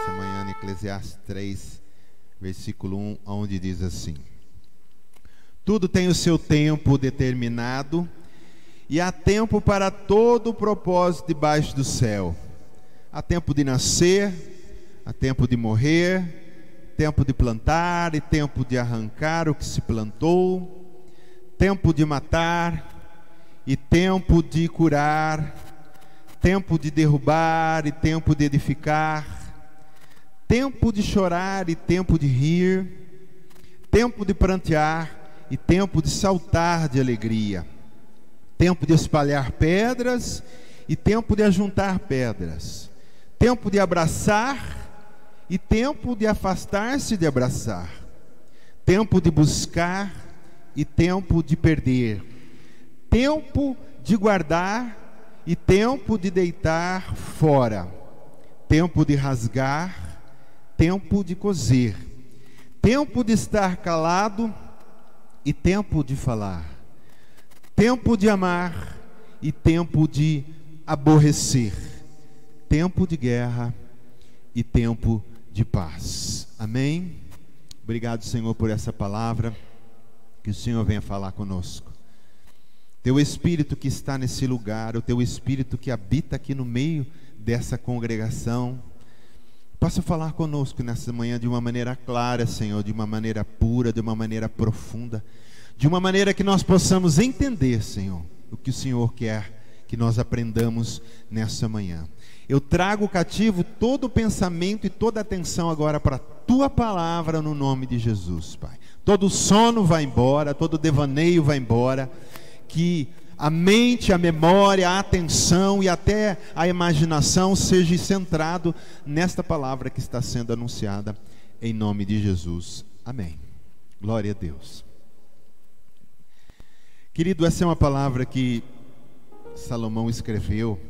nessa manhã em Eclesiastes 3, versículo 1, onde diz assim: tudo tem o seu tempo determinado, e há tempo para todo o propósito debaixo do céu. Há tempo de nascer, há tempo de morrer, tempo de plantar e tempo de arrancar o que se plantou, tempo de matar e tempo de curar, tempo de derrubar e tempo de edificar, tempo de chorar e tempo de rir, tempo de prantear e tempo de saltar de alegria, tempo de espalhar pedras e tempo de ajuntar pedras, tempo de abraçar e tempo de afastar-se de abraçar, tempo de buscar e tempo de perder, tempo de guardar e tempo de deitar fora, tempo de rasgar, tempo de coser, tempo de estar calado e tempo de falar, tempo de amar e tempo de aborrecer, tempo de guerra e tempo de paz. Amém? Obrigado, Senhor, por essa palavra. Que o Senhor venha falar conosco. Teu Espírito que está nesse lugar, o Teu Espírito que habita aqui no meio dessa congregação, possa falar conosco nessa manhã de uma maneira clara, Senhor, de uma maneira pura, de uma maneira profunda, de uma maneira que nós possamos entender, Senhor, o que o Senhor quer que nós aprendamos nessa manhã. Eu trago cativo todo o pensamento e toda a atenção agora para a Tua palavra no nome de Jesus, Pai. Todo sono vai embora, todo devaneio vai embora, que a mente, a memória, a atenção e até a imaginação seja centrado nesta palavra que está sendo anunciada em nome de Jesus. Amém. Glória a Deus. Querido, essa é uma palavra que Salomão escreveu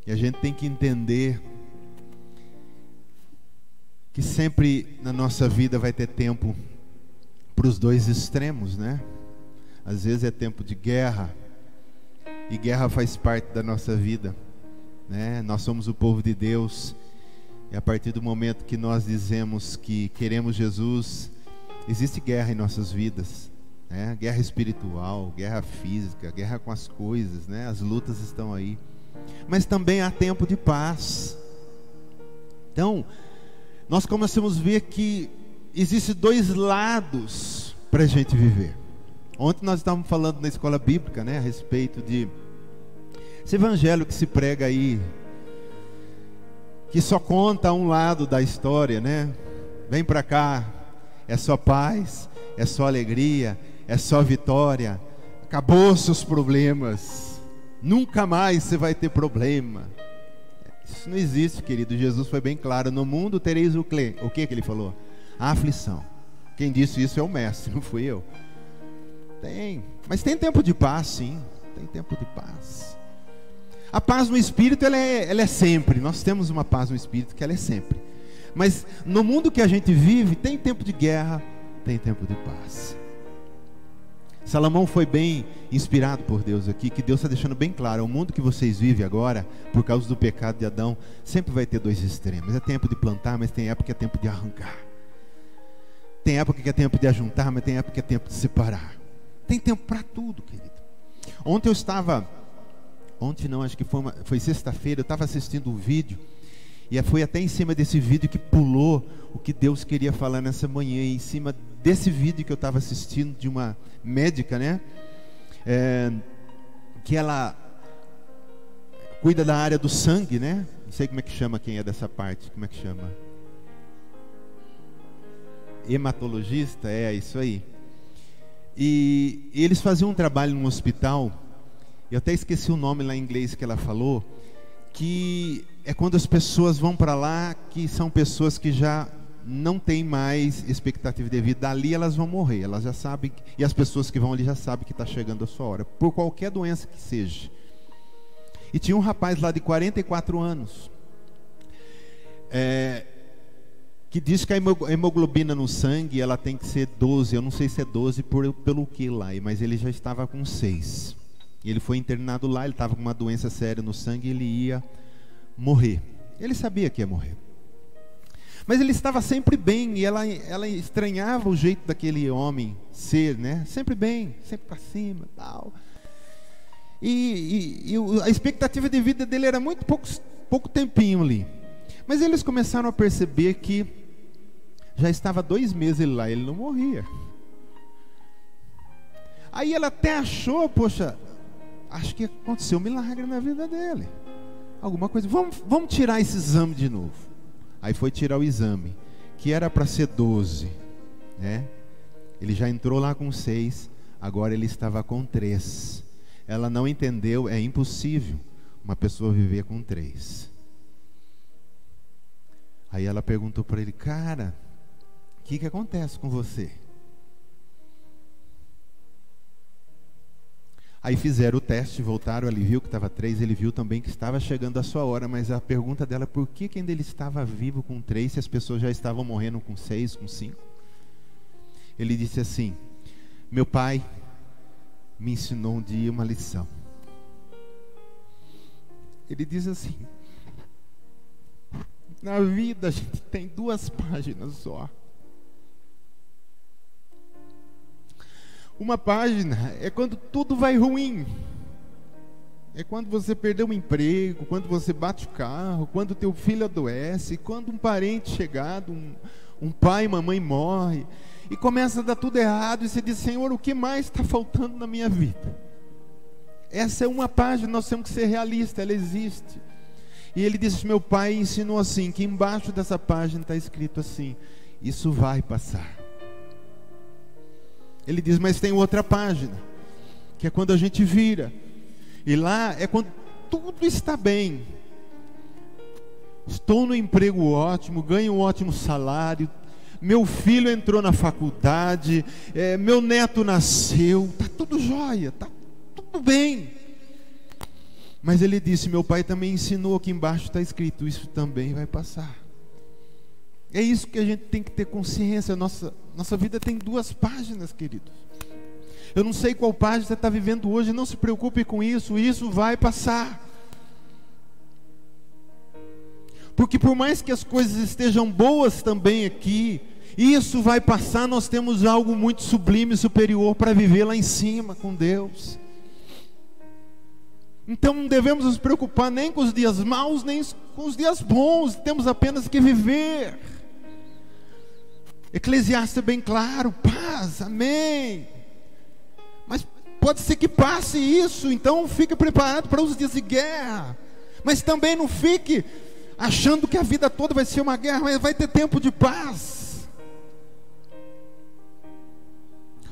e a gente tem que entender que sempre na nossa vida vai ter tempo para os dois extremos, né? Às vezes é tempo de guerra, e guerra faz parte da nossa vida, né? Nós somos o povo de Deus, e a partir do momento que nós dizemos que queremos Jesus, existe guerra em nossas vidas, né? Guerra espiritual, guerra física, guerra com as coisas, né? As lutas estão aí, mas também há tempo de paz. Então, nós começamos a ver que existem dois lados para a gente viver. Ontem nós estávamos falando na escola bíblica, né, a respeito de esse evangelho que se prega aí, que só conta um lado da história, né? Vem para cá, é só paz, é só alegria, é só vitória, acabou seus problemas, nunca mais você vai ter problema. Isso não existe, querido. Jesus foi bem claro: no mundo tereis o que ele falou? A aflição. Quem disse isso é o mestre, não fui eu. Tem, mas tem tempo de paz, sim. Tem tempo de paz. A paz no Espírito, ela é sempre. Nós temos uma paz no Espírito que ela é sempre. Mas no mundo que a gente vive, tem tempo de guerra, tem tempo de paz. Salomão foi bem inspirado por Deus aqui, que Deus está deixando bem claro: o mundo que vocês vivem agora, por causa do pecado de Adão, sempre vai ter dois extremos. É tempo de plantar, mas tem época que é tempo de arrancar. Tem época que é tempo de ajuntar, mas tem época que é tempo de separar. Tem tempo para tudo, querido. Ontem não, acho que foi sexta-feira, eu estava assistindo um vídeo, e foi até em cima desse vídeo que pulou o que Deus queria falar nessa manhã. E em cima desse vídeo que eu estava assistindo, de uma médica, né, que ela cuida da área do sangue, né? Não sei como é que chama, quem é dessa parte, como é que chama? Hematologista, é isso aí. E eles faziam um trabalho num hospital, eu até esqueci o nome lá em inglês que ela falou, que é quando as pessoas vão para lá, que são pessoas que já não têm mais expectativa de vida, dali elas vão morrer, elas já sabem, e as pessoas que vão ali já sabem que está chegando a sua hora, por qualquer doença que seja. E tinha um rapaz lá de 44 anos, que diz que a hemoglobina no sangue, ela tem que ser 12, eu não sei se é 12 pelo que lá, mas ele já estava com 6. Ele foi internado lá, ele estava com uma doença séria no sangue e ele ia morrer. Ele sabia que ia morrer. Mas ele estava sempre bem, e ela estranhava o jeito daquele homem ser, né? Sempre bem, sempre para cima, tal. E a expectativa de vida dele era muito pouco tempinho ali. Mas eles começaram a perceber que já estava 2 meses ele lá, ele não morria. Aí ela até achou, poxa, acho que aconteceu um milagre na vida dele. Alguma coisa, vamos tirar esse exame de novo. Aí foi tirar o exame, que era para ser 12, né? Ele já entrou lá com 6, agora ele estava com 3. Ela não entendeu, é impossível uma pessoa viver com 3. Aí ela perguntou para ele, cara, o que acontece com você? Aí fizeram o teste, voltaram, ele viu que estava 3, ele viu também que estava chegando a sua hora, mas a pergunta dela, por que ainda ele estava vivo com 3, se as pessoas já estavam morrendo com 6, com 5? Ele disse assim, meu pai me ensinou um dia uma lição. Ele diz assim, na vida a gente tem 2 páginas só. Uma página é quando tudo vai ruim. É quando você perdeu um emprego, quando você bate o carro, quando teu filho adoece, quando um parente chegado, um pai e mamãe morre, e começa a dar tudo errado, e você diz, Senhor, o que mais está faltando na minha vida? Essa é uma página, nós temos que ser realistas, ela existe. E ele disse, meu pai ensinou assim, que embaixo dessa página está escrito assim, isso vai passar. Ele diz, mas tem outra página, que é quando a gente vira, e lá é quando tudo está bem. Estou no emprego ótimo, ganho um ótimo salário, meu filho entrou na faculdade, meu neto nasceu, está tudo jóia, está tudo bem. Mas ele disse, meu pai também ensinou que embaixo está escrito, isso também vai passar. É isso que a gente tem que ter consciência. Nossa vida tem 2 páginas, queridos. Eu não sei qual página você está vivendo hoje, não se preocupe com isso, isso vai passar. Porque por mais que as coisas estejam boas também aqui, isso vai passar, nós temos algo muito sublime e superior para viver lá em cima com Deus. Então não devemos nos preocupar nem com os dias maus, nem com os dias bons, temos apenas que viver. Eclesiastes é bem claro, paz, amém. Mas pode ser que passe isso, então fique preparado para os dias de guerra. Mas também não fique achando que a vida toda vai ser uma guerra, mas vai ter tempo de paz.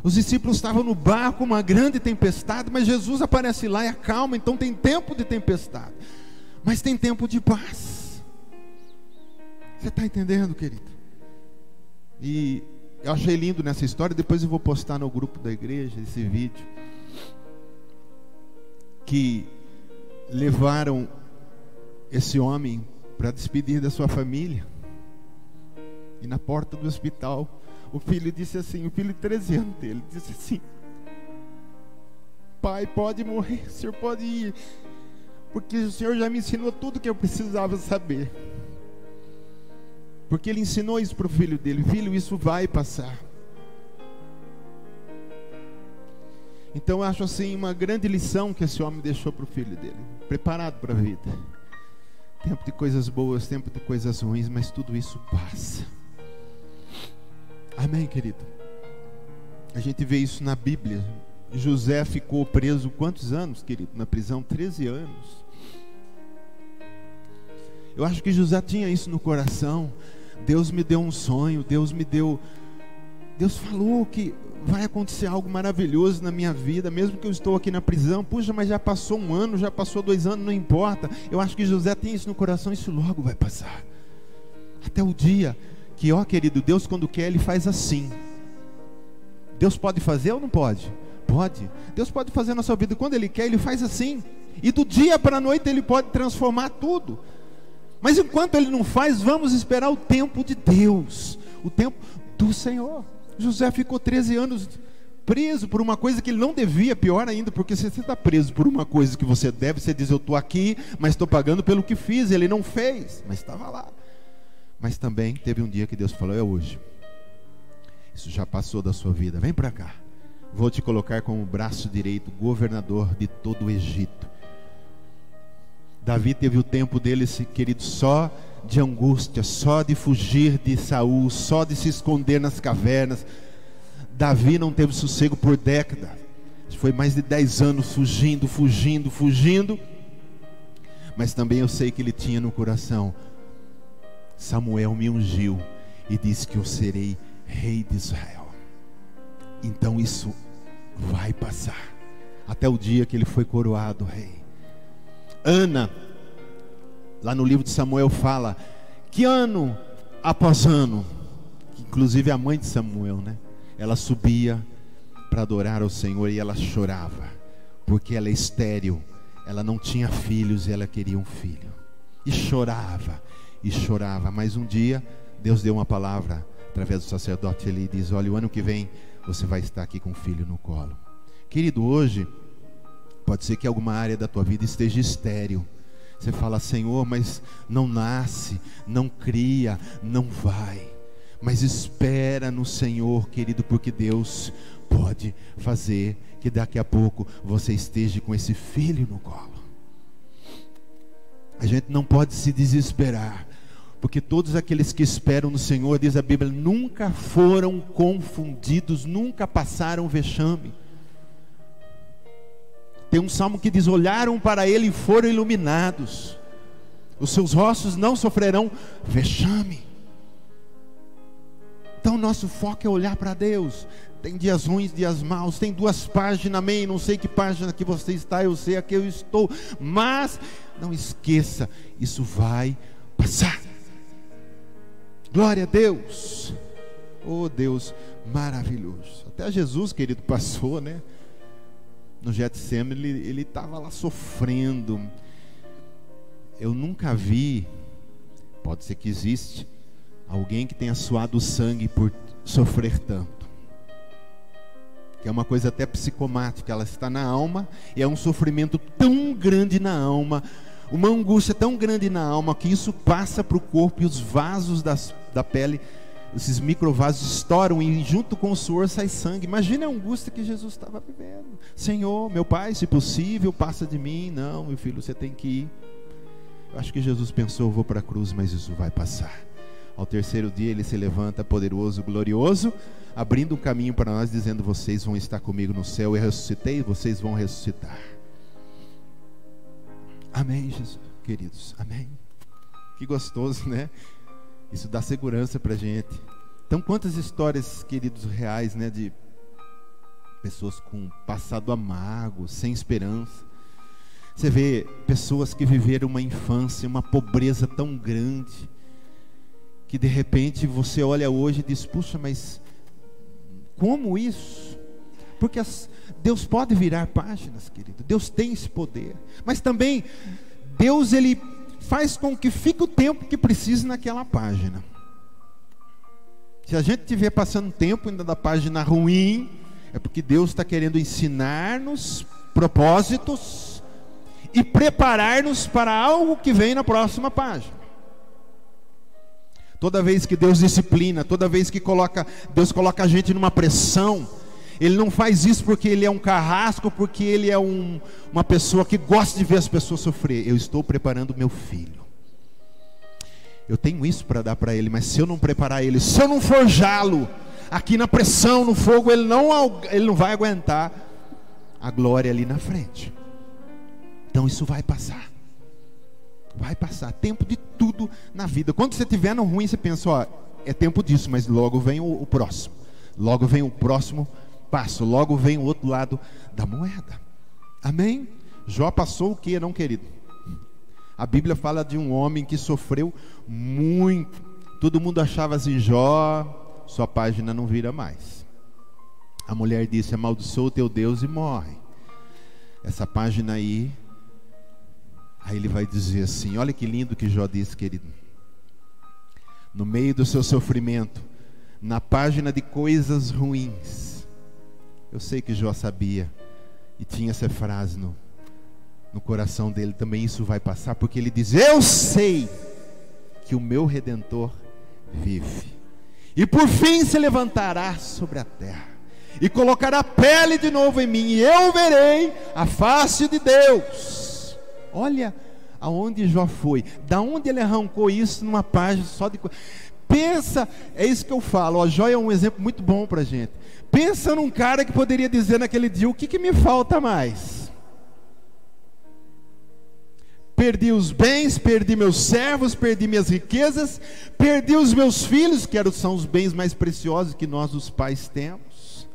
Os discípulos estavam no barco, uma grande tempestade, mas Jesus aparece lá e acalma, então tem tempo de tempestade, mas tem tempo de paz. Você está entendendo, querido? E eu achei lindo nessa história, depois eu vou postar no grupo da igreja esse vídeo, que levaram esse homem para despedir da sua família, e na porta do hospital, o filho disse assim, o filho de 13 anos dele, disse assim, pai, pode morrer, o senhor pode ir, porque o senhor já me ensinou tudo que eu precisava saber. Porque ele ensinou isso para o filho dele, filho, isso vai passar. Então eu acho assim uma grande lição que esse homem deixou para o filho dele, preparado para a vida. Tempo de coisas boas, tempo de coisas ruins, mas tudo isso passa. Amém, querido? A gente vê isso na Bíblia. José ficou preso quantos anos, querido? Na prisão, 13 anos. Eu acho que José tinha isso no coração. Deus me deu um sonho, Deus falou que vai acontecer algo maravilhoso na minha vida, mesmo que eu estou aqui na prisão. Puxa, mas já passou 1 ano, já passou 2 anos, não importa. Eu acho que José tem isso no coração, isso logo vai passar. Até o dia que, ó querido, Deus quando quer, Ele faz assim. Deus pode fazer ou não pode? Pode. Deus pode fazer na sua vida, quando Ele quer, Ele faz assim. E do dia para a noite Ele pode transformar tudo. Mas enquanto Ele não faz, vamos esperar o tempo de Deus, o tempo do Senhor. José ficou 13 anos preso por uma coisa que ele não devia, pior ainda, porque se você está preso por uma coisa que você deve, você diz, eu estou aqui, mas estou pagando pelo que fiz. Ele não fez, mas estava lá. Mas também teve um dia que Deus falou: é hoje. Isso já passou da sua vida, vem para cá. Vou te colocar como braço direito, governador de todo o Egito. Davi teve o tempo dele, querido, só de angústia, só de fugir de Saul, só de se esconder nas cavernas. Davi não teve sossego por décadas. Foi mais de 10 anos fugindo. Mas também eu sei que ele tinha no coração: Samuel me ungiu e disse que eu serei rei de Israel. Então isso vai passar, até o dia que ele foi coroado rei. Ana, lá no livro de Samuel, fala que ano após ano, inclusive a mãe de Samuel, né? Ela subia para adorar ao Senhor e ela chorava, porque ela é estéril, ela não tinha filhos e ela queria um filho. E chorava, mas um dia Deus deu uma palavra através do sacerdote. Ele diz: olha, o ano que vem você vai estar aqui com um filho no colo. Querido, hoje pode ser que alguma área da tua vida esteja estéril. Você fala: Senhor, mas não nasce, não cria, não vai. Mas espera no Senhor, querido, porque Deus pode fazer que daqui a pouco você esteja com esse filho no colo. A gente não pode se desesperar, porque todos aqueles que esperam no Senhor, diz a Bíblia, nunca foram confundidos, nunca passaram vexame. Tem um salmo que diz: olharam para ele e foram iluminados, os seus rostos não sofrerão vexame. Então nosso foco é olhar para Deus. Tem dias ruins, dias maus, tem 2 páginas, amém, não sei que página que você está, eu sei a que eu estou, mas não esqueça, isso vai passar. Glória a Deus. Oh Deus maravilhoso. Até Jesus, querido, passou, né? No Getsemane ele estava lá sofrendo. Eu nunca vi, pode ser que existe, alguém que tenha suado sangue por sofrer tanto. Que é uma coisa até psicomática, ela está na alma, e é um sofrimento tão grande na alma, uma angústia tão grande na alma, que isso passa para o corpo, e os vasos da pele, esses microvasos estouram, e junto com o suor sai sangue. Imagina a angústia que Jesus estava vivendo. Senhor, meu Pai, se possível, passa de mim. Não, meu filho, você tem que ir. Eu acho que Jesus pensou: eu vou para a cruz, mas isso vai passar. Ao terceiro dia ele se levanta poderoso, glorioso, abrindo um caminho para nós, dizendo: vocês vão estar comigo no céu. Eu ressuscitei, vocês vão ressuscitar. Amém, Jesus, queridos, amém. Que gostoso, né? Isso dá segurança para a gente. Então, quantas histórias, queridos, reais, né? De pessoas com passado amargo, sem esperança. Você vê pessoas que viveram uma infância, uma pobreza tão grande, que de repente você olha hoje e diz: puxa, mas como isso? Porque Deus pode virar páginas, querido. Deus tem esse poder. Mas também Deus, ele faz com que fique o tempo que precisa naquela página. Se a gente estiver passando tempo ainda da página ruim, é porque Deus está querendo ensinar-nos propósitos e preparar-nos para algo que vem na próxima página. Toda vez que Deus disciplina, toda vez que Deus coloca a gente numa pressão, Ele não faz isso porque Ele é um carrasco, porque Ele é uma pessoa que gosta de ver as pessoas sofrer. Eu estou preparando meu filho. Eu tenho isso para dar para ele, mas se eu não preparar ele, se eu não forjá-lo aqui na pressão, no fogo, ele não vai aguentar a glória ali na frente. Então isso vai passar. Vai passar. Tempo de tudo na vida. Quando você estiver no ruim, você pensa: ó, é tempo disso, mas logo vem o próximo. Logo vem o próximo passo. Logo vem o outro lado da moeda. Amém? Jó passou o que, não, querido? A Bíblia fala de um homem que sofreu muito. Todo mundo achava assim: Jó, sua página não vira mais. A mulher disse: amaldiçoa o teu Deus e morre. Essa página aí ele vai dizer assim: olha que lindo que Jó disse, querido. No meio do seu sofrimento, na página de coisas ruins, eu sei que Jó sabia e tinha essa frase no coração dele também: isso vai passar, porque ele diz: eu sei que o meu Redentor vive. E por fim se levantará sobre a terra, e colocará pele de novo em mim, e eu verei a face de Deus. Olha aonde Jó foi, da onde ele arrancou isso numa página só de... Pensa, é isso que eu falo, ó, Jó é um exemplo muito bom para a gente. Pensa num cara que poderia dizer naquele dia: o que me falta mais? Perdi os bens, perdi meus servos, perdi minhas riquezas, perdi os meus filhos, que são os bens mais preciosos que nós os pais temos.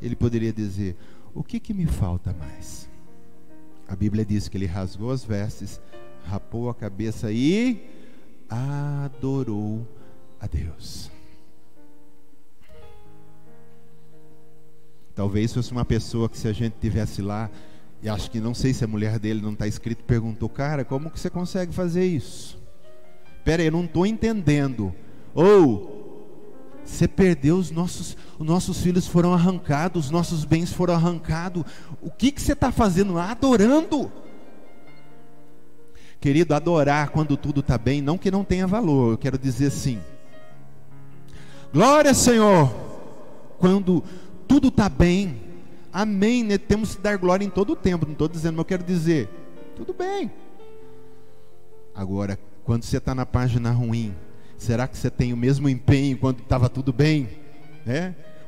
Ele poderia dizer: o que me falta mais? A Bíblia diz que ele rasgou as vestes, rapou a cabeça e adorou a Deus. Talvez fosse uma pessoa que, se a gente tivesse lá, e acho que, não sei se a mulher dele não está escrito, perguntou: cara, como que você consegue fazer isso? Pera aí, eu não estou entendendo. Ou você perdeu os nossos filhos foram arrancados, os nossos bens foram arrancados. O que você está fazendo? Adorando. Querido, adorar quando tudo está bem, não que não tenha valor, eu quero dizer assim: glória, Senhor, quando tudo está bem, amém, né? Temos que dar glória em todo o tempo, não estou dizendo, mas eu quero dizer, tudo bem. Agora, quando você está na página ruim, será que você tem o mesmo empenho quando estava tudo bem?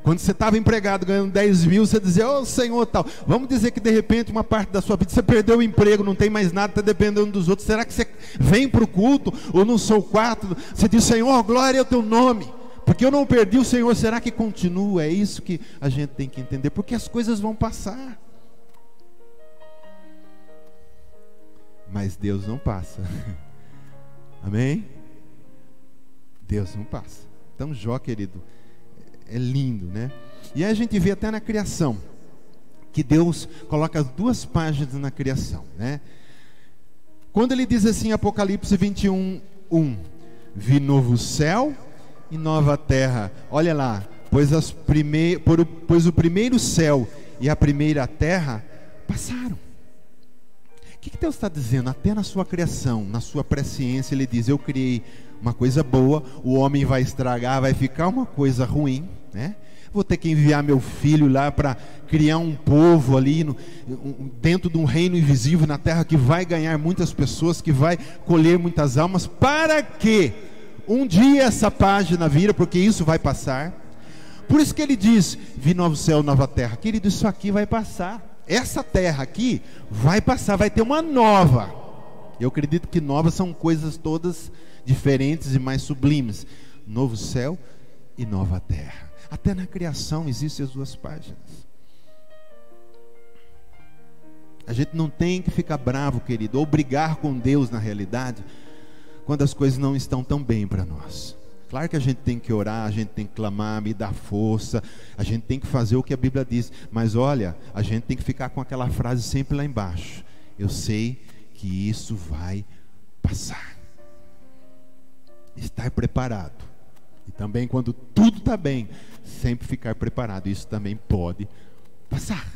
Quando você estava empregado ganhando 10 mil, você dizia: ô Senhor, tal. Vamos dizer que de repente uma parte da sua vida você perdeu o emprego, não tem mais nada, está dependendo dos outros. Será que você vem para o culto, ou no seu quarto, você diz: Senhor, glória ao teu nome, porque eu não perdi o Senhor? Será que continua? É isso que a gente tem que entender, porque as coisas vão passar, mas Deus não passa. Amém? Deus não passa. Então Jó, querido, é lindo, né? E aí a gente vê até na criação, que Deus coloca as duas páginas na criação, né? Quando ele diz assim, Apocalipse 21:1: vi novo céu e nova terra. Olha lá, pois o primeiro céu e a primeira terra passaram. O que Deus está dizendo? Até na sua criação, na sua presciência, ele diz: eu criei uma coisa boa, o homem vai estragar, vai ficar uma coisa ruim, né? Vou ter que enviar meu filho lá para criar um povo ali dentro de um reino invisível na terra, que vai ganhar muitas pessoas, que vai colher muitas almas, para que um dia essa página vira, porque isso vai passar. Por isso que ele diz: vi novo céu, nova terra. Querido, isso aqui vai passar. Essa terra aqui vai passar, vai ter uma nova. Eu acredito que novas são coisas todas diferentes e mais sublimes. Novo céu e nova terra. Até na criação existem as duas páginas. A gente não tem que ficar bravo, querido, ou brigar com Deus, na realidade, quando as coisas não estão tão bem para nós. Claro que a gente tem que orar, a gente tem que clamar, me dar força, a gente tem que fazer o que a Bíblia diz. Mas olha, a gente tem que ficar com aquela frase sempre lá embaixo: eu sei que isso vai passar. Estar preparado. E também, quando tudo está bem, sempre ficar preparado. Isso também pode passar.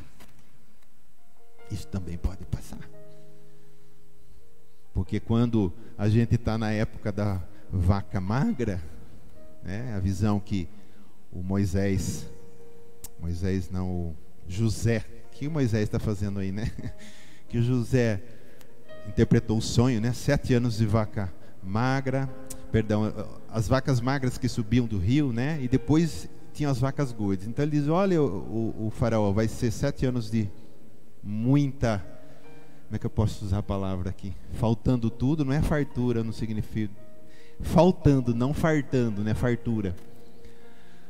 Isso também pode passar. Porque quando a gente está na época da vaca magra, né, a visão que o José, que o Moisés está fazendo aí, né? Que o José interpretou o sonho, né? 7 anos de vaca magra, perdão, as vacas magras que subiam do rio, né? E depois tinham as vacas gordas. Então ele diz: olha, o faraó, vai ser 7 anos de muita, como é que eu posso usar a palavra aqui? Faltando tudo, não é fartura, não significa faltando, não fartando, né? Fartura.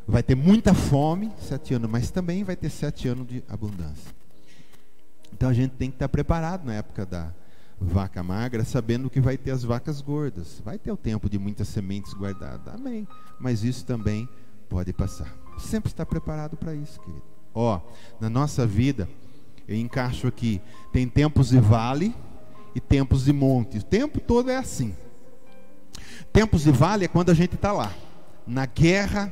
Vai ter muita fome, 7 anos, mas também vai ter 7 anos de abundância. Então a gente tem que estar preparado na época da vaca magra, sabendo que vai ter as vacas gordas. Vai ter o tempo de muitas sementes guardadas, amém. Mas isso também pode passar. Sempre estar preparado para isso, querido. Ó, na nossa vida, eu encaixo aqui, tem tempos de vale e tempos de monte. O tempo todo é assim. Tempos de vale é quando a gente está lá, na guerra,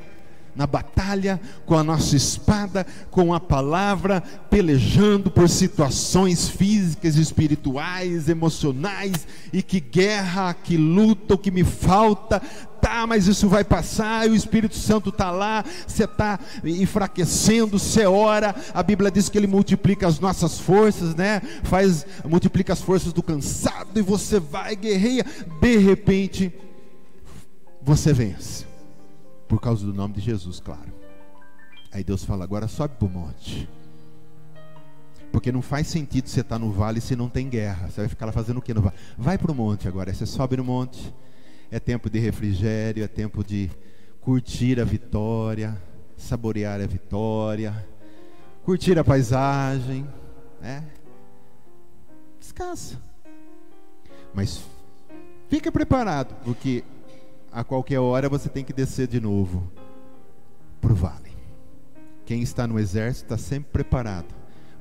na batalha, com a nossa espada, com a palavra, pelejando por situações físicas, espirituais, emocionais, e que guerra, que luta, o que me falta, tá, mas isso vai passar, e o Espírito Santo está lá, você está enfraquecendo, você ora, a Bíblia diz que Ele multiplica as nossas forças, né? Multiplica as forças do cansado, e você vai, guerreia, de repente, você vence. Por causa do nome de Jesus, claro. Aí Deus fala, agora sobe para o monte. Porque não faz sentido você estar no vale se não tem guerra. Você vai ficar lá fazendo o que no vale? Vai para o monte agora. Aí você sobe no monte. É tempo de refrigério, é tempo de curtir a vitória, saborear a vitória, curtir a paisagem, né? Descansa. Mas fica preparado, porque a qualquer hora você tem que descer de novo para o vale. Quem está no exército está sempre preparado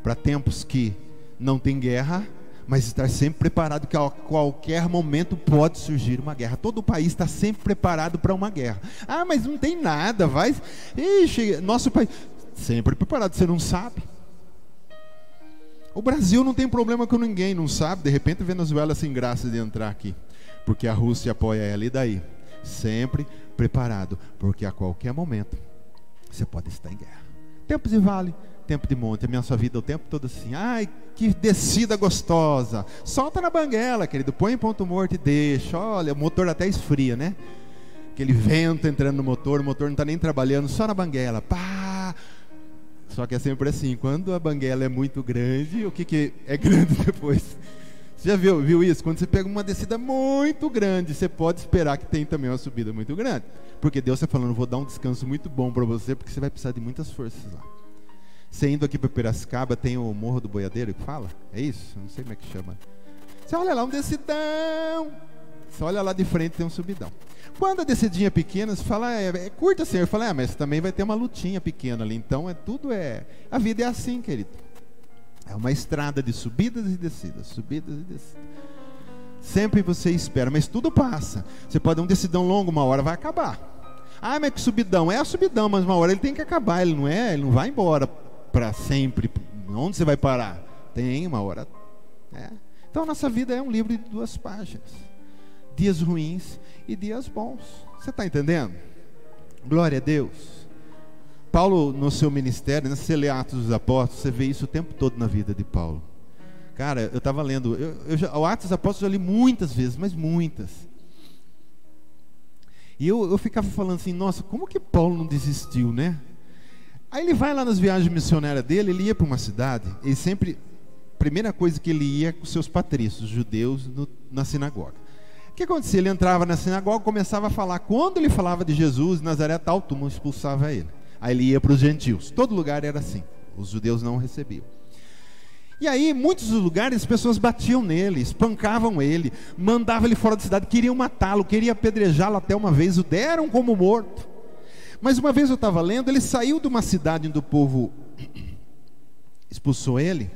para tempos que não tem guerra, mas estar sempre preparado que a qualquer momento pode surgir uma guerra. Todo o país está sempre preparado para uma guerra. Ah, mas não tem nada, vai... Ixi, nosso país... Sempre preparado, você não sabe. O Brasil não tem problema com ninguém, não sabe. De repente a Venezuela sem graça de entrar aqui, porque a Rússia apoia ela, e daí? Sempre preparado, porque a qualquer momento você pode estar em guerra. Tempo de vale, tempo de monte. A minha sua vida o tempo todo assim, ai, que descida gostosa, solta na banguela, querido, põe em ponto morto e deixa, olha, o motor até esfria, né? Aquele vento entrando no motor, o motor não está nem trabalhando, só na banguela, pá. Só que é sempre assim, quando a banguela é muito grande, o que é grande depois? Você já viu isso? Quando você pega uma descida muito grande, você pode esperar que tem também uma subida muito grande. Porque Deus está falando, vou dar um descanso muito bom para você, porque você vai precisar de muitas forças lá. Você indo aqui para Piracicaba, tem o Morro do Boiadeiro, que fala? É isso? Não sei como é que chama. Você olha lá, um descidão. Você olha lá de frente, tem um subidão. Quando a descidinha é pequena, você fala, é curta assim. Eu falo, mas também vai ter uma lutinha pequena ali. Então, a vida é assim, querido. É uma estrada de subidas e descidas, subidas e descidas. Sempre você espera, mas tudo passa. Você pode ter um decidão longo, uma hora vai acabar. Ah, mas que subidão? É a subidão, mas uma hora ele tem que acabar. Ele não vai embora para sempre. Onde você vai parar? Tem uma hora. Então a nossa vida é um livro de 2 páginas. Dias ruins e dias bons. Você está entendendo? Glória a Deus. Paulo, no seu ministério, né, se você lê Atos dos Apóstolos, você vê isso o tempo todo na vida de Paulo. Cara, eu estava lendo, o Atos dos Apóstolos eu já li muitas vezes, mas muitas. E eu ficava falando assim, nossa, como que Paulo não desistiu, né? Aí ele vai lá nas viagens missionárias dele, ele ia para uma cidade, ele sempre, primeira coisa que ele ia com seus patrícios, judeus, na sinagoga. O que acontecia? Ele entrava na sinagoga, começava a falar, quando ele falava de Jesus, Nazaré tal, todo mundo expulsava ele. Aí ele ia para os gentios, todo lugar era assim, os judeus não recebiam. E aí, em muitos lugares, as pessoas batiam nele, espancavam ele, mandavam ele fora da cidade, queriam matá-lo, queriam apedrejá-lo até uma vez, o deram como morto. Mas uma vez eu estava lendo, ele saiu de uma cidade onde o povo expulsou ele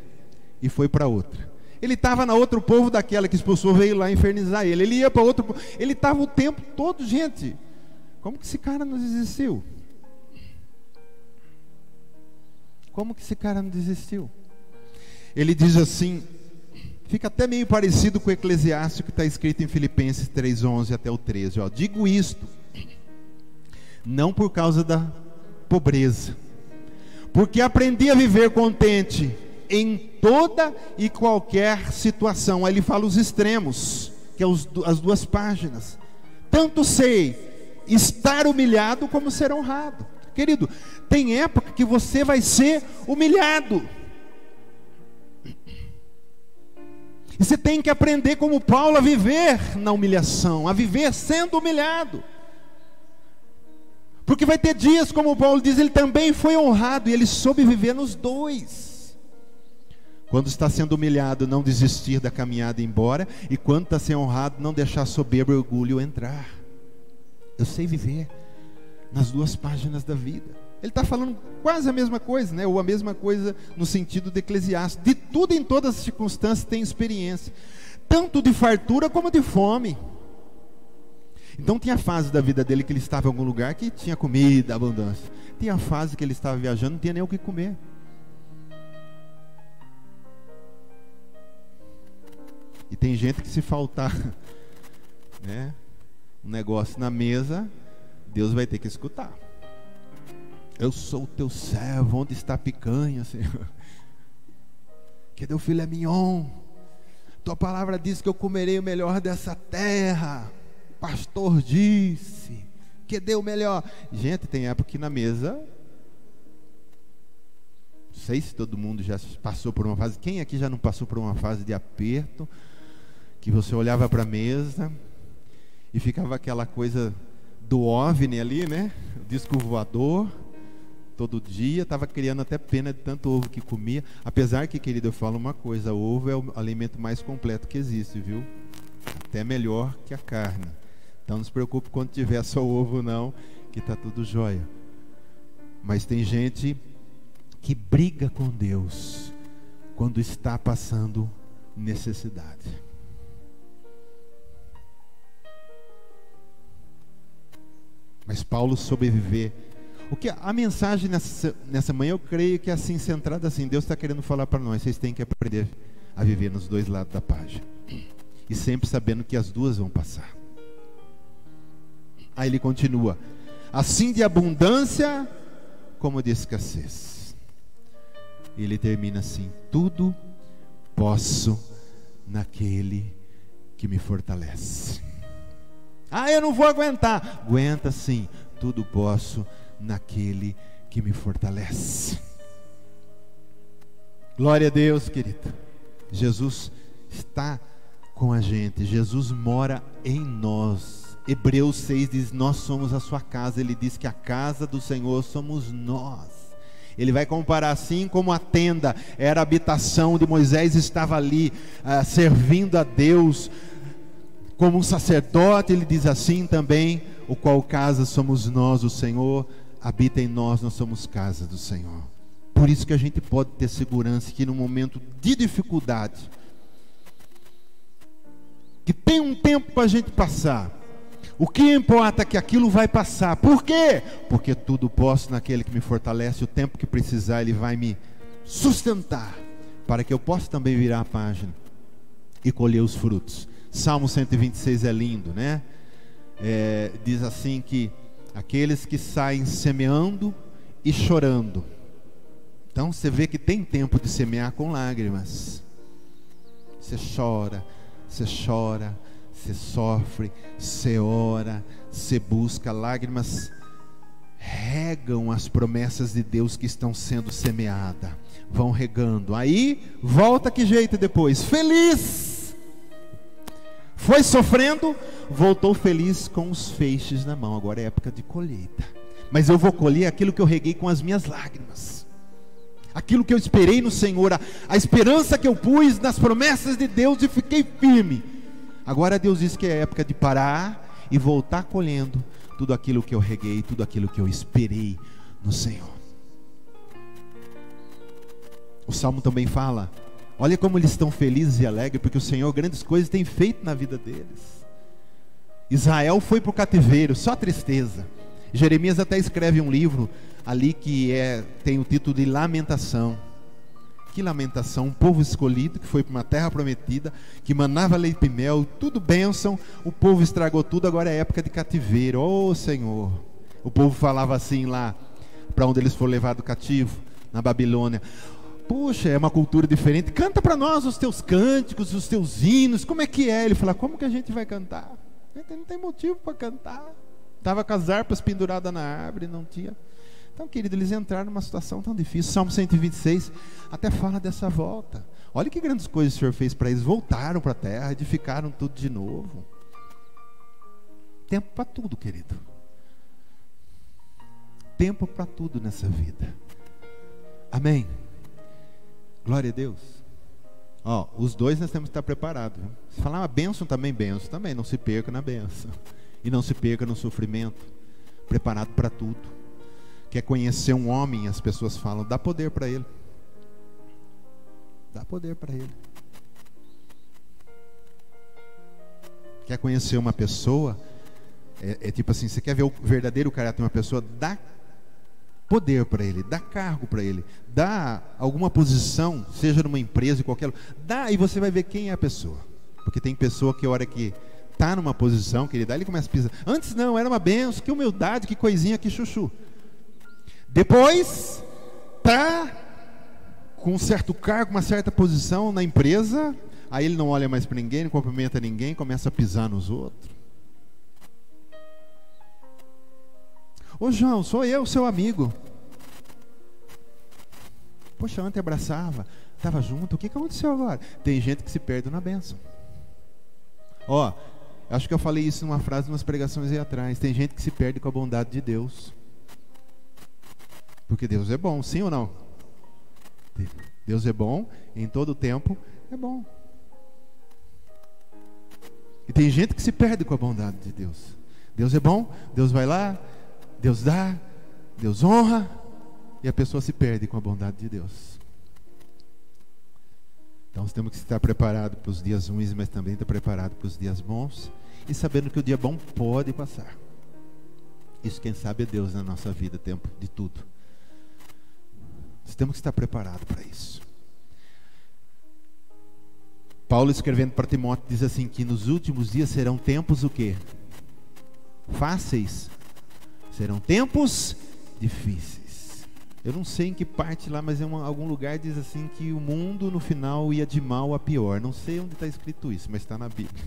e foi para outra. Ele estava na outra, o povo daquela que expulsou veio lá infernizar ele. Ele ia para outro povo, ele estava o tempo todo, gente, como que esse cara não desistiu? Como que esse cara não desistiu? Ele diz assim, fica até meio parecido com o Eclesiástico que está escrito em Filipenses 3:11 até o 13. Digo isto, não por causa da pobreza, porque aprendi a viver contente em toda e qualquer situação. Aí ele fala os extremos, que é as 2 páginas. Tanto sei estar humilhado como ser honrado. Querido, tem época que você vai ser humilhado. E você tem que aprender como Paulo a viver na humilhação, a viver sendo humilhado. Porque vai ter dias, como Paulo diz, ele também foi honrado e ele soube viver nos 2. Quando está sendo humilhado, não desistir da caminhada e ir embora. E quando está sendo honrado, não deixar soberbo e orgulho entrar. Eu sei viver nas 2 páginas da vida. Ele está falando quase a mesma coisa, né? Ou a mesma coisa no sentido de Eclesiastes. De tudo em todas as circunstâncias tem experiência, tanto de fartura como de fome. Então tinha fase da vida dele que ele estava em algum lugar que tinha comida, abundância. Tinha fase que ele estava viajando, não tinha nem o que comer. E tem gente que, se faltar, né, um negócio na mesa, Deus vai ter que escutar. Eu sou o teu servo, onde está a picanha, Senhor? Cadê o filé mignon? Tua palavra diz que eu comerei o melhor dessa terra. O pastor disse que deu o melhor. Gente, tem época que na mesa, não sei se todo mundo já passou por uma fase. Quem aqui já não passou por uma fase de aperto, que você olhava para a mesa e ficava aquela coisa do OVNI ali, né? O disco voador. Todo dia, estava criando até pena de tanto ovo que comia. Apesar que, querido, eu falo uma coisa: o ovo é o alimento mais completo que existe, viu? Até melhor que a carne. Então não se preocupe quando tiver só ovo não, que está tudo jóia. Mas tem gente que briga com Deus quando está passando necessidade. Mas Paulo soube viver. O que a mensagem nessa manhã, eu creio que é assim, centrada assim. Deus está querendo falar para nós: vocês têm que aprender a viver nos dois lados da página, e sempre sabendo que as duas vão passar. Aí ele continua: assim de abundância como de escassez. E ele termina assim: tudo posso naquele que me fortalece. Ah, eu não vou aguentar. Aguenta sim. Tudo posso naquele que me fortalece. Glória a Deus, querido. Jesus está com a gente. Jesus mora em nós. Hebreus 6 diz: nós somos a sua casa. Ele diz que a casa do Senhor somos nós. Ele vai comparar assim como a tenda era a habitação de Moisés, estava ali servindo a Deus como um sacerdote. Ele diz assim também: o qual casa somos nós, o Senhor habita em nós, nós somos casa do Senhor. Por isso que a gente pode ter segurança que no momento de dificuldade, que tem um tempo para a gente passar, o que importa é que aquilo vai passar. Por quê? Porque tudo posso naquele que me fortalece. O tempo que precisar, Ele vai me sustentar, para que eu possa também virar a página e colher os frutos. Salmo 126 é lindo, né? Diz assim que aqueles que saem semeando e chorando. Então você vê que tem tempo de semear com lágrimas. Você chora, você sofre, você ora, você busca. Lágrimas regam as promessas de Deus que estão sendo semeadas, vão regando. Aí volta que jeito depois? Feliz. Foi sofrendo, voltou feliz com os feixes na mão. Agora é época de colheita. Mas eu vou colher aquilo que eu reguei com as minhas lágrimas, aquilo que eu esperei no Senhor, a esperança que eu pus nas promessas de Deus e fiquei firme. Agora Deus diz que é época de parar e voltar colhendo tudo aquilo que eu reguei, tudo aquilo que eu esperei no Senhor. O Salmo também fala: olha como eles estão felizes e alegres, porque o Senhor grandes coisas tem feito na vida deles. Israel foi para o cativeiro, só tristeza. Jeremias até escreve um livro ali que tem o título de Lamentação. Que lamentação, um povo escolhido que foi para uma terra prometida, que manava leite e mel, tudo bênção, o povo estragou tudo, agora é época de cativeiro. Oh Senhor, o povo falava assim lá, para onde eles foram levados cativo, na Babilônia: puxa, é uma cultura diferente, canta para nós os teus cânticos, os teus hinos, como é que é? Ele fala: como que a gente vai cantar? Não tem motivo para cantar. Estava com as harpas penduradas na árvore, não tinha. Então, querido, eles entraram numa situação tão difícil. Salmo 126 até fala dessa volta. Olha que grandes coisas o Senhor fez para eles. Voltaram para a terra, edificaram tudo de novo. Tempo para tudo, querido. Tempo para tudo nessa vida. Amém. Glória a Deus. Os dois nós temos que estar preparados. Se falar uma bênção também, não se perca na bênção. E não se perca no sofrimento. Preparado para tudo. Quer conhecer um homem, as pessoas falam: dá poder para ele. Dá poder para ele. Quer conhecer uma pessoa? É tipo assim, você quer ver o verdadeiro caráter de uma pessoa? Dá poder para ele, dá cargo para ele, dá alguma posição, seja numa empresa, em qualquer lugar, dá, e você vai ver quem é a pessoa. Porque tem pessoa que a hora que está numa posição que ele dá, ele começa a pisar. Antes não, era uma benção, que humildade, que coisinha, que chuchu. Depois, tá com um certo cargo, uma certa posição na empresa, aí ele não olha mais para ninguém, não cumprimenta ninguém, começa a pisar nos outros. Ô João, sou eu, seu amigo. Poxa, ontem abraçava, estava junto, o que aconteceu agora? Tem gente que se perde na bênção. Ó, acho que eu falei isso numa frase, umas pregações aí atrás. Tem gente que se perde com a bondade de Deus. Porque Deus é bom, sim ou não? Deus é bom, em todo tempo é bom. E tem gente que se perde com a bondade de Deus. Deus é bom, Deus vai lá, Deus dá, Deus honra, e a pessoa se perde com a bondade de Deus. Então nós temos que estar preparados para os dias ruins, mas também estar preparados para os dias bons, e sabendo que o dia bom pode passar. Isso quem sabe é Deus na nossa vida, tempo de tudo. Nós temos que estar preparados para isso. Paulo, escrevendo para Timóteo, diz assim, que nos últimos dias serão tempos o quê? Fáceis. Serão tempos difíceis. Eu não sei em que parte lá, mas em algum lugar diz assim que o mundo no final ia de mal a pior. Não sei onde está escrito isso, mas está na Bíblia.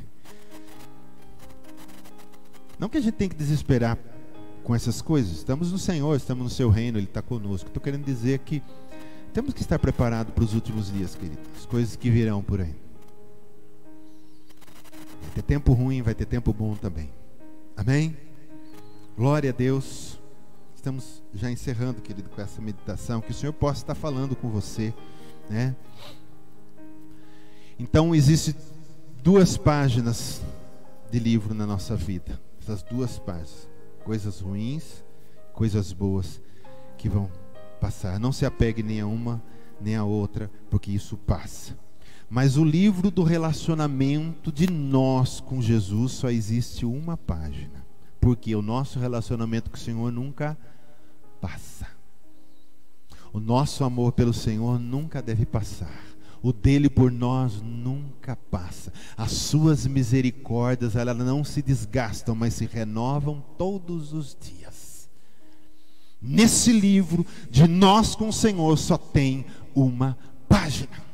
Não que a gente tenha que desesperar com essas coisas. Estamos no Senhor, estamos no seu reino, Ele está conosco. Estou querendo dizer que temos que estar preparados para os últimos dias, querido. As coisas que virão por aí. Vai ter tempo ruim, vai ter tempo bom também. Amém? Glória a Deus. Estamos já encerrando, querido, com essa meditação. Que o Senhor possa estar falando com você, né? Então, existem 2 páginas de livro na nossa vida. Essas 2 páginas. Coisas ruins, coisas boas que vão passar. Não se apegue nem a uma, nem a outra, porque isso passa. Mas o livro do relacionamento de nós com Jesus só existe uma página. Porque o nosso relacionamento com o Senhor nunca passa. O nosso amor pelo Senhor nunca deve passar. O dele por nós nunca passa. As suas misericórdias, elas não se desgastam, mas se renovam todos os dias. Nesse livro de nós com o Senhor só tem uma página.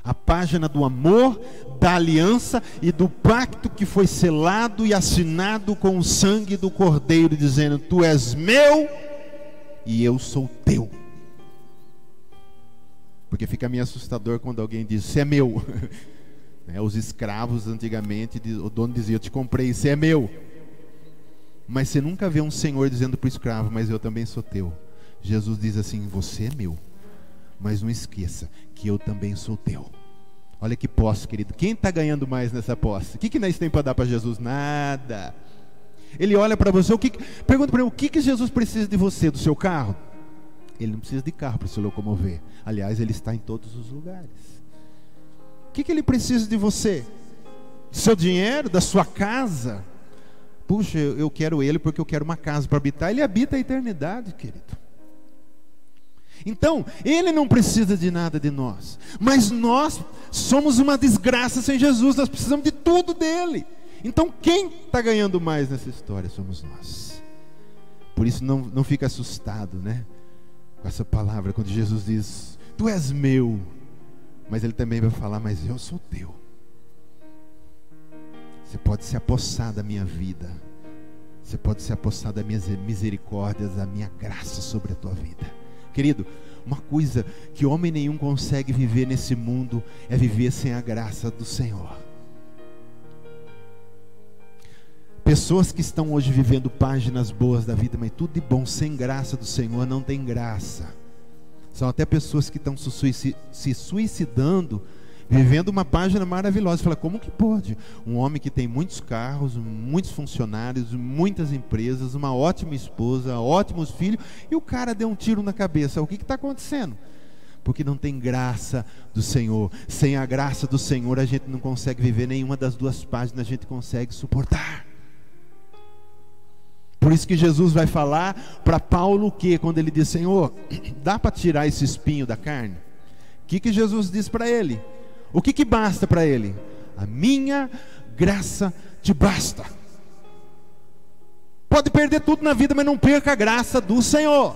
A página do amor, da aliança e do pacto que foi selado e assinado com o sangue do Cordeiro, dizendo: tu és meu e eu sou teu. Porque fica meio assustador quando alguém diz: você é meu. Os escravos antigamente, o dono dizia: eu te comprei, você é meu. Mas você nunca vê um senhor dizendo para o escravo: mas eu também sou teu. Jesus diz assim: você é meu, mas não esqueça que eu também sou teu. Olha que posse, querido. Quem está ganhando mais nessa posse? O que nós temos para dar para Jesus? Nada. Ele olha para você, pergunta para ele: o que Jesus precisa de você? Do seu carro? Ele não precisa de carro para se locomover. Aliás, ele está em todos os lugares. O que ele precisa de você? Do seu dinheiro? Da sua casa? Puxa, eu quero ele porque eu quero uma casa para habitar. Ele habita a eternidade, querido. Então, ele não precisa de nada de nós. Mas nós somos uma desgraça sem Jesus. Nós precisamos de tudo dele. Então, quem está ganhando mais nessa história somos nós. Por isso, não fica assustado, né? Com essa palavra, quando Jesus diz: tu és meu. Mas ele também vai falar: mas eu sou teu. Você pode se apossar da minha vida. Você pode se apossar das minhas misericórdias, da minha graça sobre a tua vida. Querido, uma coisa que homem nenhum consegue viver nesse mundo é viver sem a graça do Senhor. Pessoas que estão hoje vivendo páginas boas da vida, mas tudo de bom, sem graça do Senhor, não tem graça. São até pessoas que estão se suicidando, vivendo uma página maravilhosa. Você fala: como que pode? Um homem que tem muitos carros, muitos funcionários, muitas empresas, uma ótima esposa, ótimos filhos, e o cara deu um tiro na cabeça. O que está acontecendo? Porque não tem graça do Senhor. Sem a graça do Senhor, a gente não consegue viver nenhuma das 2 páginas, a gente consegue suportar. Por isso que Jesus vai falar para Paulo que quando ele diz: Senhor, dá para tirar esse espinho da carne? O que Jesus diz para ele? O que basta para ele? A minha graça te basta. Pode perder tudo na vida, mas não perca a graça do Senhor.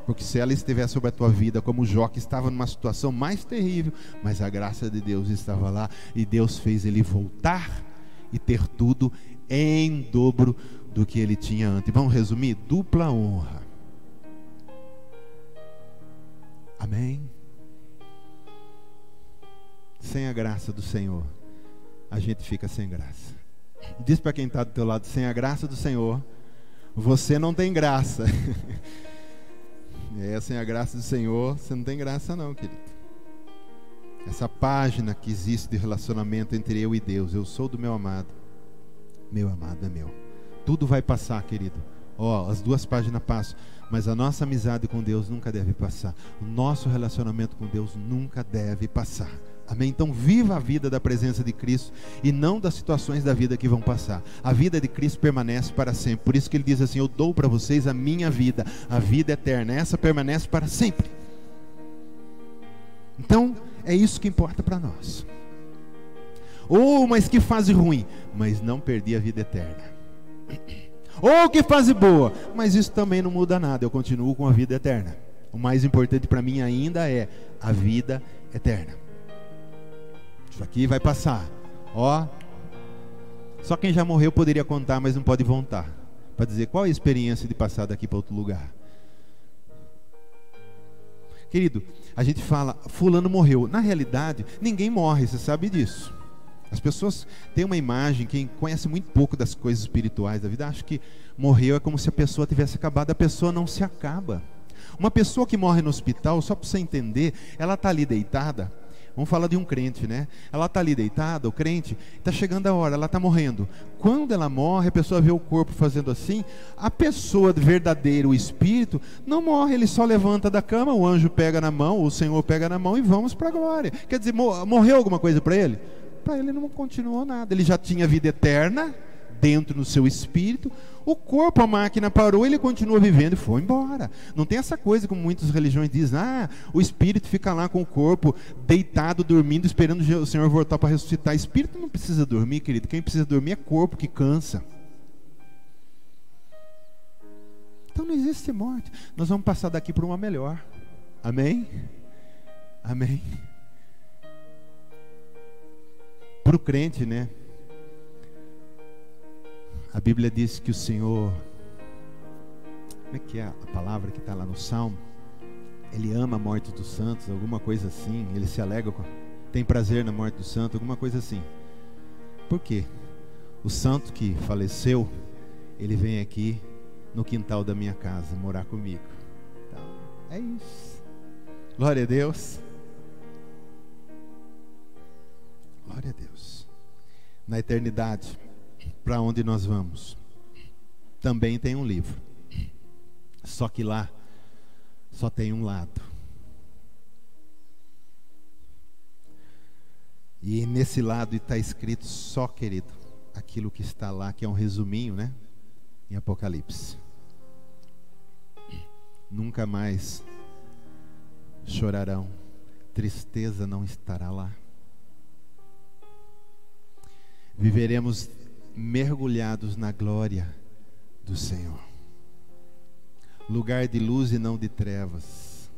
Porque se ela estiver sobre a tua vida, como Jó, que estava numa situação mais terrível, mas a graça de Deus estava lá, e Deus fez ele voltar e ter tudo em dobro do que ele tinha antes. Vamos resumir? Dupla honra. Amém? Sem a graça do Senhor, a gente fica sem graça. Diz para quem está do teu lado: sem a graça do Senhor, você não tem graça. Sem a graça do Senhor, você não tem graça não, querido. Essa página que existe de relacionamento entre eu e Deus: eu sou do meu amado é meu. Tudo vai passar, querido. As 2 páginas passam, mas a nossa amizade com Deus nunca deve passar. O nosso relacionamento com Deus nunca deve passar. Amém? Então viva a vida da presença de Cristo e não das situações da vida que vão passar. A vida de Cristo permanece para sempre. Por isso que ele diz assim: eu dou para vocês a minha vida, a vida eterna. Essa permanece para sempre. Então é isso que importa para nós. Mas que fase ruim, mas não perdi a vida eterna. Que fase boa, mas isso também não muda nada, eu continuo com a vida eterna. O mais importante para mim ainda é a vida eterna. Isso aqui vai passar. Só quem já morreu poderia contar, mas não pode voltar, para dizer qual é a experiência de passar daqui para outro lugar. Querido, a gente fala, fulano morreu. Na realidade, ninguém morre, você sabe disso. As pessoas têm uma imagem, quem conhece muito pouco das coisas espirituais da vida, acha que morreu é como se a pessoa tivesse acabado. A pessoa não se acaba. Uma pessoa que morre no hospital, só para você entender, ela está ali deitada. Vamos falar de um crente, né? Ela está ali deitada, o crente, está chegando a hora, ela está morrendo. Quando ela morre, a pessoa vê o corpo fazendo assim. A pessoa verdadeira, o espírito, não morre, ele só levanta da cama, o anjo pega na mão, o Senhor pega na mão e vamos para a glória. Quer dizer, morreu alguma coisa para ele? Para ele não continuou nada. Ele já tinha vida eterna dentro do seu espírito. O corpo, a máquina parou, ele continua vivendo e foi embora. Não tem essa coisa como muitas religiões dizem: o espírito fica lá com o corpo deitado, dormindo, esperando o Senhor voltar para ressuscitar. Espírito não precisa dormir, querido. Quem precisa dormir é corpo que cansa. Então não existe morte. Nós vamos passar daqui para uma melhor. Amém? Amém. Para o crente, né? A Bíblia diz que o Senhor, como é que é a palavra que está lá no Salmo? Ele ama a morte dos santos, alguma coisa assim. Ele se alegra, tem prazer na morte do santo, alguma coisa assim. Por quê? O santo que faleceu, ele vem aqui no quintal da minha casa morar comigo. Então, é isso. Glória a Deus. Glória a Deus. Na eternidade, para onde nós vamos, também tem um livro. Só que lá só tem um lado. E nesse lado está escrito só, querido, aquilo que está lá, que é um resuminho, né? Em Apocalipse. Nunca mais chorarão, tristeza não estará lá. Viveremos mergulhados na glória do Senhor. Lugar de luz e não de trevas.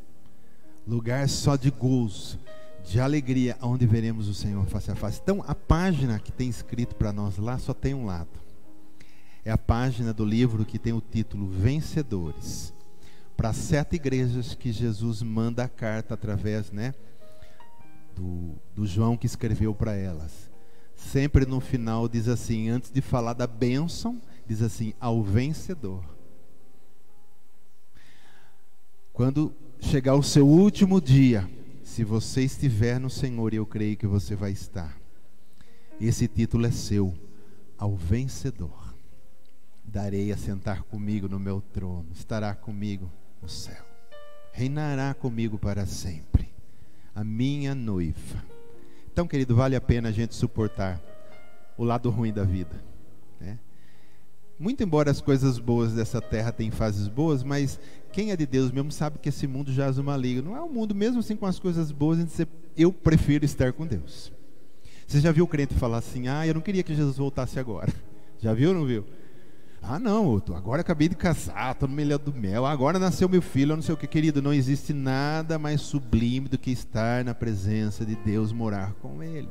Lugar só de gozo, de alegria, onde veremos o Senhor face a face. Então, a página que tem escrito para nós lá só tem um lado. É a página do livro que tem o título Vencedores. Para 7 igrejas que Jesus manda a carta através, né, do João que escreveu para elas. Sempre no final diz assim, antes de falar da bênção, diz assim: ao vencedor. Quando chegar o seu último dia, se você estiver no Senhor, e eu creio que você vai estar, esse título é seu: ao vencedor. Darei a sentar comigo no meu trono, estará comigo no céu, reinará comigo para sempre, a minha noiva. Então, querido, vale a pena a gente suportar o lado ruim da vida, né? Muito embora as coisas boas dessa terra tenham fases boas, mas quem é de Deus mesmo sabe que esse mundo jaz o maligno. Não é um mundo, mesmo assim com as coisas boas, eu prefiro estar com Deus. Você já viu o crente falar assim, eu não queria que Jesus voltasse agora? Já viu ou não viu? Não, agora acabei de casar, estou no meio do mel, agora nasceu meu filho, eu não sei o que. Querido, não existe nada mais sublime do que estar na presença de Deus, morar com Ele.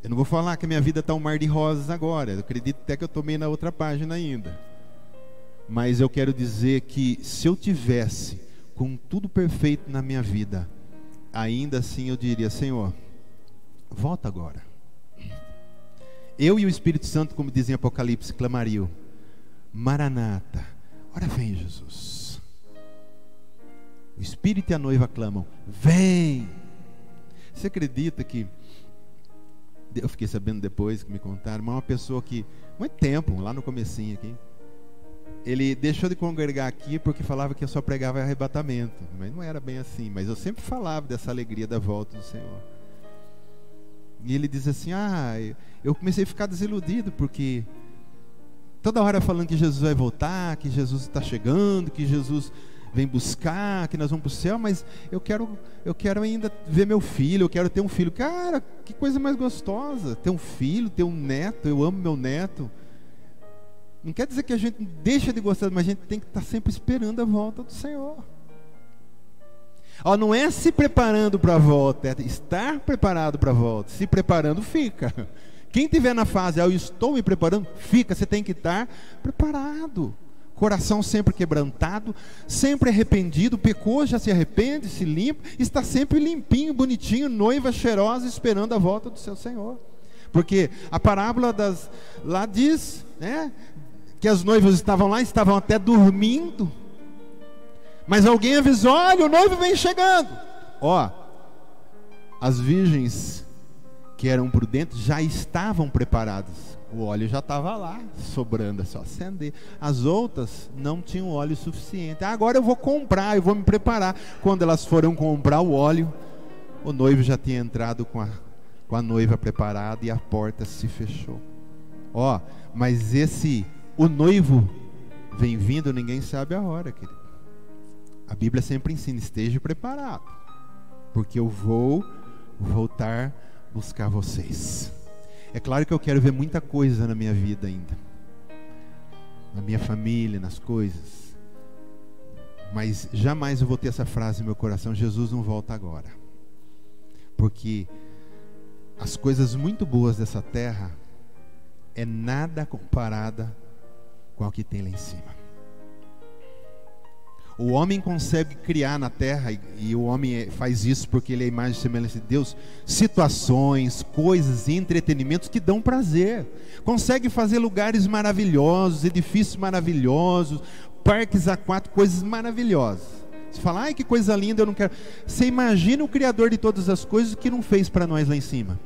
Eu não vou falar que a minha vida está um mar de rosas agora, eu acredito até que eu tomei na outra página ainda. Mas eu quero dizer que se eu tivesse com tudo perfeito na minha vida, ainda assim eu diria, Senhor, volta agora. Eu e o Espírito Santo, como dizem em Apocalipse, clamariam, Maranata, ora vem Jesus. O Espírito e a noiva clamam, vem. Você acredita que, eu fiquei sabendo depois que me contaram, mas uma pessoa que, muito tempo, lá no comecinho aqui, ele deixou de congregar aqui porque falava que eu só pregava arrebatamento, mas não era bem assim, mas eu sempre falava dessa alegria da volta do Senhor. E ele diz assim, eu comecei a ficar desiludido, porque toda hora falando que Jesus vai voltar, que Jesus está chegando, que Jesus vem buscar, que nós vamos para o céu, mas eu quero ainda ver meu filho, eu quero ter um filho. Cara, que coisa mais gostosa, ter um filho, ter um neto, eu amo meu neto. Não quer dizer que a gente deixa de gostar, mas a gente tem que estar sempre esperando a volta do Senhor. Não é se preparando para a volta, é estar preparado para a volta. Se preparando, fica. Quem estiver na fase, eu estou me preparando, fica. Você tem que estar preparado. Coração sempre quebrantado, sempre arrependido, pecou, já se arrepende, se limpa, está sempre limpinho, bonitinho, noiva cheirosa, esperando a volta do seu Senhor. Porque a parábola lá diz, né, que as noivas estavam lá, estavam até dormindo. Mas alguém avisou, olha, o noivo vem chegando. As virgens que eram prudentes já estavam preparadas. O óleo já estava lá, sobrando, é só acender. As outras não tinham óleo suficiente. Agora eu vou comprar, eu vou me preparar. Quando elas foram comprar o óleo, o noivo já tinha entrado com a noiva preparada e a porta se fechou. Mas o noivo vem vindo, ninguém sabe a hora, querido. A Bíblia sempre ensina, esteja preparado, porque eu vou voltar buscar vocês. É claro que eu quero ver muita coisa na minha vida ainda, na minha família, nas coisas, mas jamais eu vou ter essa frase no meu coração, Jesus não volta agora, porque as coisas muito boas dessa terra é nada comparada com o que tem lá em cima. O homem consegue criar na terra, e o homem faz isso porque ele é a imagem e semelhança de Deus, situações, coisas e entretenimentos que dão prazer. Consegue fazer lugares maravilhosos, edifícios maravilhosos, parques aquáticos, coisas maravilhosas. Você fala, ai que coisa linda, eu não quero. Você imagina o Criador de todas as coisas que não fez para nós lá em cima.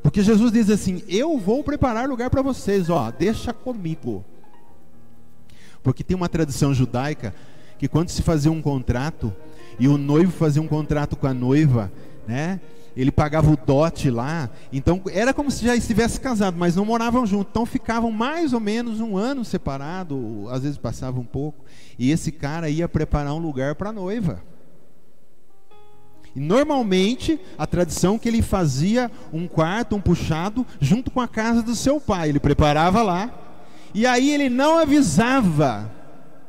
Porque Jesus diz assim, eu vou preparar lugar para vocês, deixa comigo. Porque tem uma tradição judaica que quando se fazia um contrato e o noivo fazia um contrato com a noiva, né, ele pagava o dote lá, então era como se já estivesse casado, mas não moravam juntos, então ficavam mais ou menos um ano separados, às vezes passava um pouco, e esse cara ia preparar um lugar para a noiva. E normalmente a tradição é que ele fazia um quarto, um puxado, junto com a casa do seu pai, ele preparava lá. E aí ele não avisava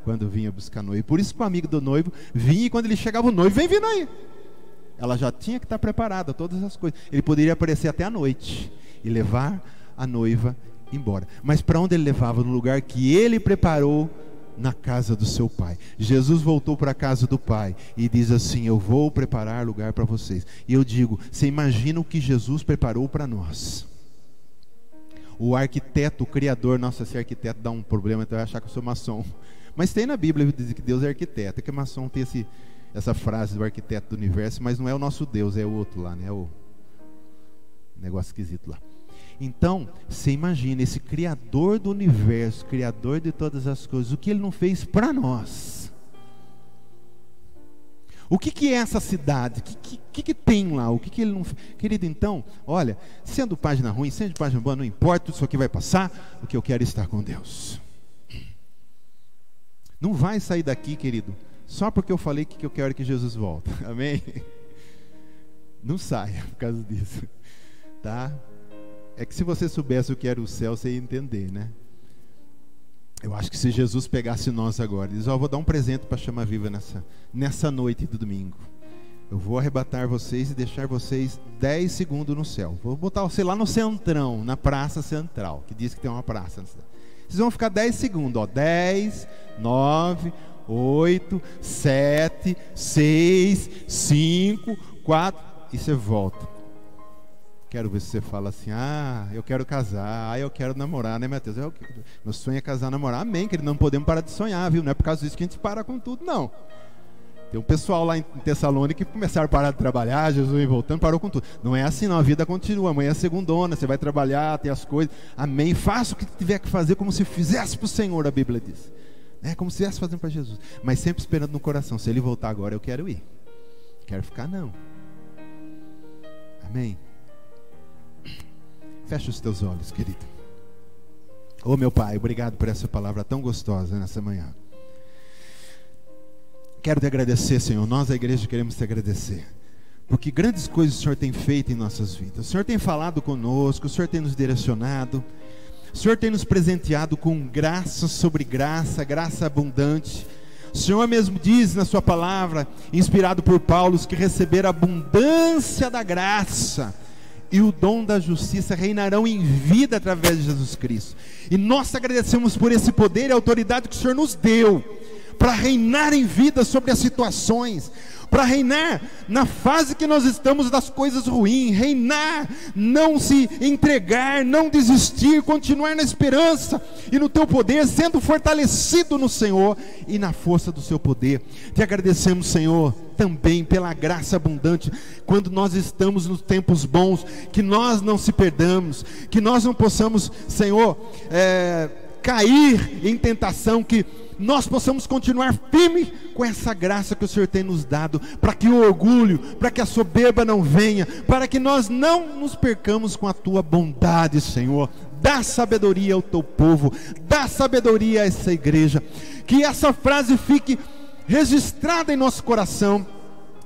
quando vinha buscar noivo. Por isso que o amigo do noivo vinha, e quando ele chegava, o noivo vem vindo aí. Ela já tinha que estar preparada, todas as coisas. Ele poderia aparecer até à noite e levar a noiva embora. Mas para onde ele levava? No lugar que ele preparou, na casa do seu pai. Jesus voltou para a casa do pai e diz assim, eu vou preparar lugar para vocês. E eu digo, você imagina o que Jesus preparou para nós? O arquiteto, o criador, nossa, esse arquiteto dá um problema, então vai achar que eu sou maçom. Mas tem na Bíblia, diz que Deus é arquiteto. É que maçom tem essa frase do arquiteto do universo, mas não é o nosso Deus, é o outro lá, né? O negócio esquisito lá. Então, você imagina, esse criador do universo, criador de todas as coisas, o que ele não fez para nós? O que é essa cidade? O que tem lá? O que ele não... Querido, então, olha, sendo página ruim, sendo página boa, não importa, isso aqui vai passar. O que eu quero é estar com Deus. Não vai sair daqui, querido, só porque eu falei que eu quero que Jesus volte. Amém? Não saia por causa disso, tá? É que se você soubesse o que era o céu, você ia entender, né? Eu acho que se Jesus pegasse nós agora, ele diz, vou dar um presente para a Chama Viva nessa noite de domingo. Eu vou arrebatar vocês e deixar vocês 10 segundos no céu. Vou botar você lá no centrão, na praça central, que diz que tem uma praça. Vocês vão ficar 10 segundos, ó. 10, 9, 8, 7, 6, 5, 4, e você volta. Quero ver se você fala assim, eu quero casar, eu quero namorar, né, Mateus? Meu sonho é casar, namorar. Amém, querido, não podemos parar de sonhar, viu? Não é por causa disso que a gente para com tudo, não. Tem um pessoal lá em Tessalônica que começaram a parar de trabalhar, Jesus vem voltando, parou com tudo. Não é assim não, a vida continua, amanhã é segundona, você vai trabalhar, tem as coisas. Amém, faça o que tiver que fazer como se fizesse para o Senhor, a Bíblia diz. É como se estivesse fazendo para Jesus. Mas sempre esperando no coração, se Ele voltar agora, eu quero ir. Quero ficar não. Amém. Fecha os teus olhos, querido. Ô meu Pai, obrigado por essa palavra tão gostosa nessa manhã. Quero te agradecer, Senhor. Nós, a igreja, queremos te agradecer, porque grandes coisas o Senhor tem feito em nossas vidas. O Senhor tem falado conosco, o Senhor tem nos direcionado, o Senhor tem nos presenteado com graça sobre graça, graça abundante. O Senhor mesmo diz na sua palavra, inspirado por Paulo, que receber a abundância da graça e o dom da justiça reinarão em vida através de Jesus Cristo. E nós agradecemos por esse poder e autoridade que o Senhor nos deu, para reinar em vida sobre as situações, para reinar na fase que nós estamos das coisas ruins, reinar, não se entregar, não desistir, continuar na esperança e no teu poder, sendo fortalecido no Senhor e na força do seu poder. Te agradecemos, Senhor, também pela graça abundante, quando nós estamos nos tempos bons, que nós não se perdamos, que nós não possamos, Senhor, cair em tentação, que nós possamos continuar firme com essa graça que o Senhor tem nos dado, para que o orgulho, para que a soberba não venha, para que nós não nos percamos com a tua bondade, Senhor. Dá sabedoria ao teu povo, dá sabedoria a essa igreja, que essa frase fique registrada em nosso coração,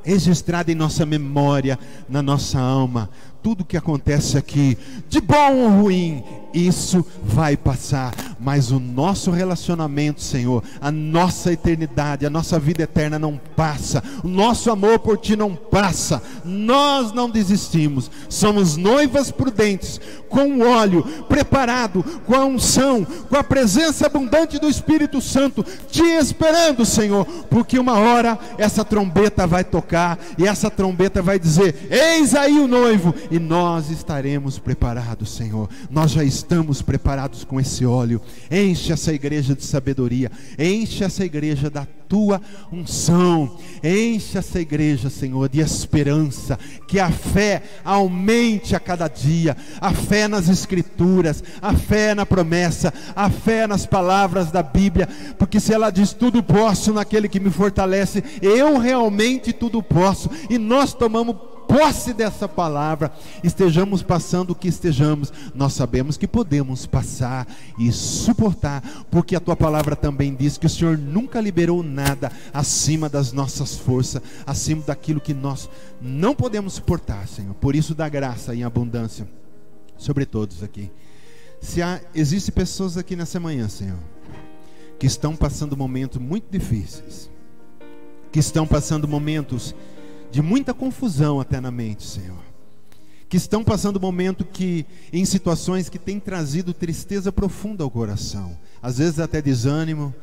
registrada em nossa memória, na nossa alma. Tudo que acontece aqui, de bom ou ruim, isso vai passar, mas o nosso relacionamento, Senhor, a nossa eternidade, a nossa vida eterna não passa, o nosso amor por Ti não passa. Nós não desistimos, somos noivas prudentes, com o óleo preparado, com a unção, com a presença abundante do Espírito Santo, Te esperando, Senhor, porque uma hora essa trombeta vai tocar, e essa trombeta vai dizer, eis aí o noivo, e nós estaremos preparados, Senhor. Nós já estamos preparados com esse óleo. Enche essa igreja de sabedoria, enche essa igreja da tua unção, enche essa igreja, Senhor, de esperança, que a fé aumente a cada dia, a fé nas escrituras, a fé na promessa, a fé nas palavras da Bíblia, porque se ela diz tudo posso naquele que me fortalece, eu realmente tudo posso, e nós tomamos posse dessa palavra. Estejamos passando o que estejamos, nós sabemos que podemos passar e suportar, porque a tua palavra também diz que o Senhor nunca liberou nada acima das nossas forças, acima daquilo que nós não podemos suportar, Senhor. Por isso dá graça em abundância sobre todos aqui. Se existem pessoas aqui nessa manhã, Senhor, que estão passando momentos muito difíceis, que estão passando momentos de muita confusão até na mente, Senhor, que estão passando momento em situações que têm trazido tristeza profunda ao coração, às vezes até desânimo,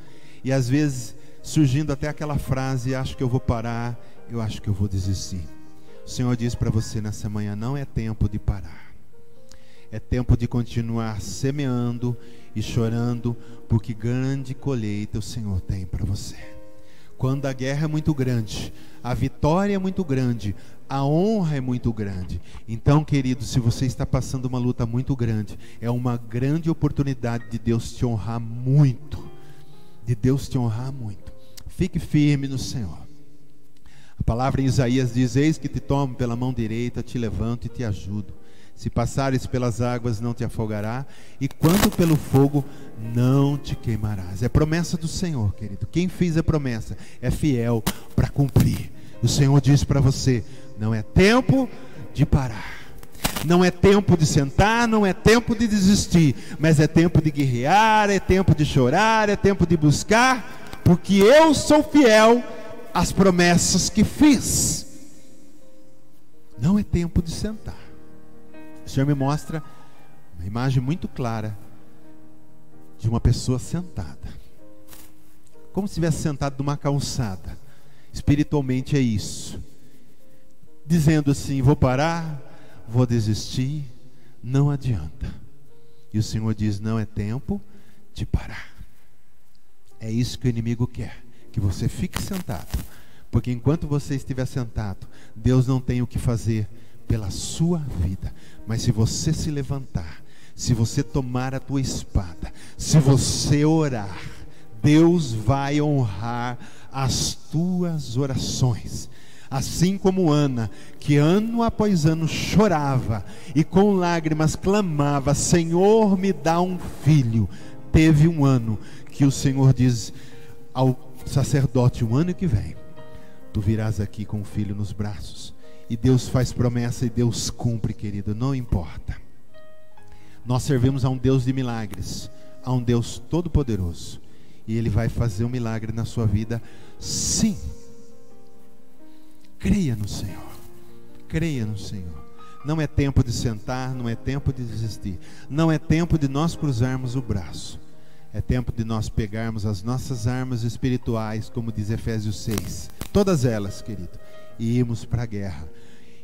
e às vezes surgindo até aquela frase, acho que eu vou parar, eu acho que eu vou desistir. O Senhor diz para você nessa manhã, não é tempo de parar, é tempo de continuar semeando e chorando, porque grande colheita o Senhor tem para você. Quando a guerra é muito grande, a vitória é muito grande, a honra é muito grande. Então, querido, se você está passando uma luta muito grande, é uma grande oportunidade de Deus te honrar muito. De Deus te honrar muito. Fique firme no Senhor. A palavra em Isaías diz: eis que te tomo pela mão direita, te levanto e te ajudo. Se passares pelas águas, não te afogará, e quando pelo fogo, não te queimarás. É promessa do Senhor, querido. Quem fez a promessa é fiel para cumprir. O Senhor diz para você: não é tempo de parar, não é tempo de sentar, não é tempo de desistir, mas é tempo de guerrear, é tempo de chorar, é tempo de buscar, porque eu sou fiel às promessas que fiz. Não é tempo de sentar. O Senhor me mostra uma imagem muito clara de uma pessoa sentada, como se estivesse sentado numa calçada. Espiritualmente é isso, dizendo assim: vou parar, vou desistir, não adianta. E o Senhor diz: não é tempo de parar. É isso que o inimigo quer, que você fique sentado, porque enquanto você estiver sentado, Deus não tem o que fazer pela sua vida. Mas se você se levantar, se você tomar a tua espada, se você orar, Deus vai honrar as tuas orações. Assim como Ana, que ano após ano chorava e com lágrimas clamava: Senhor, me dá um filho. Teve um ano que o Senhor diz ao sacerdote: o ano que vem tu virás aqui com um filho nos braços. E Deus faz promessa e Deus cumpre, querido, não importa. Nós servimos a um Deus de milagres, a um Deus todo-poderoso, e Ele vai fazer um milagre na sua vida, sim. Creia no Senhor, creia no Senhor. Não é tempo de sentar, não é tempo de desistir, não é tempo de nós cruzarmos o braço. É tempo de nós pegarmos as nossas armas espirituais, como diz Efésios 6, todas elas, querido, e irmos para a guerra.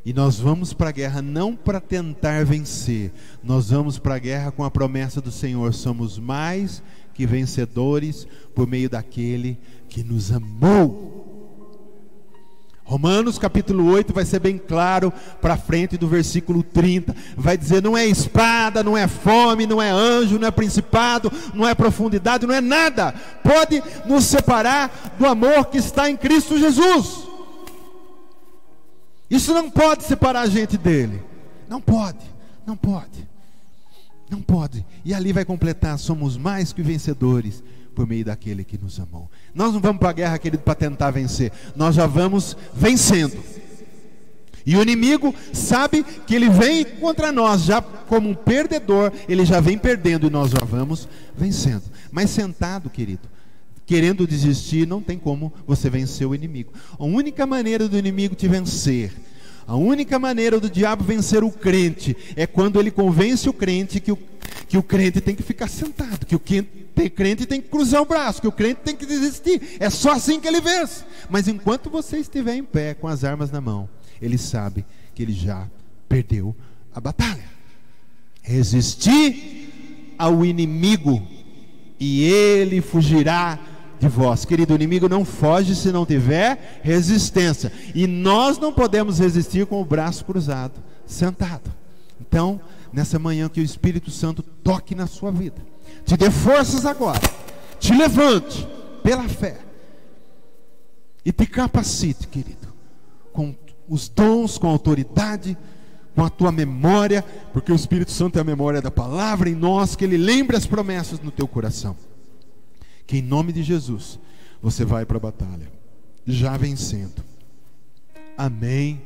E nós vamos para a guerra não para tentar vencer, nós vamos para a guerra com a promessa do Senhor: somos mais que vencedores por meio daquele que nos amou. Romanos capítulo 8 vai ser bem claro para frente do versículo 30, vai dizer: não é espada, não é fome, não é anjo, não é principado, não é profundidade, não é nada pode nos separar do amor que está em Cristo Jesus. Isso não pode separar a gente dele, não pode, não pode, não pode. E ali vai completar: somos mais que vencedores por meio daquele que nos amou. Nós não vamos para a guerra, querido, para tentar vencer, nós já vamos vencendo. E o inimigo sabe que ele vem contra nós já como um perdedor, ele já vem perdendo e nós já vamos vencendo. Mas sentado, querido, querendo desistir, não tem como você vencer o inimigo. A única maneira do inimigo te vencer, a única maneira do diabo vencer o crente, é quando ele convence o crente que o crente tem que ficar sentado, que o crente tem que cruzar o braço, que o crente tem que desistir. É só assim que ele vence. Mas enquanto você estiver em pé com as armas na mão, ele sabe que ele já perdeu a batalha. Resistir ao inimigo e ele fugirá de vós. Querido, o inimigo não foge se não tiver resistência, e nós não podemos resistir com o braço cruzado, sentado. Então, nessa manhã, que o Espírito Santo toque na sua vida, te dê forças agora, te levante pela fé e te capacite, querido, com os dons, com a autoridade, com a tua memória, porque o Espírito Santo é a memória da palavra em nós, que ele lembre as promessas no teu coração. Que em nome de Jesus você vai para a batalha já vencendo. Amém.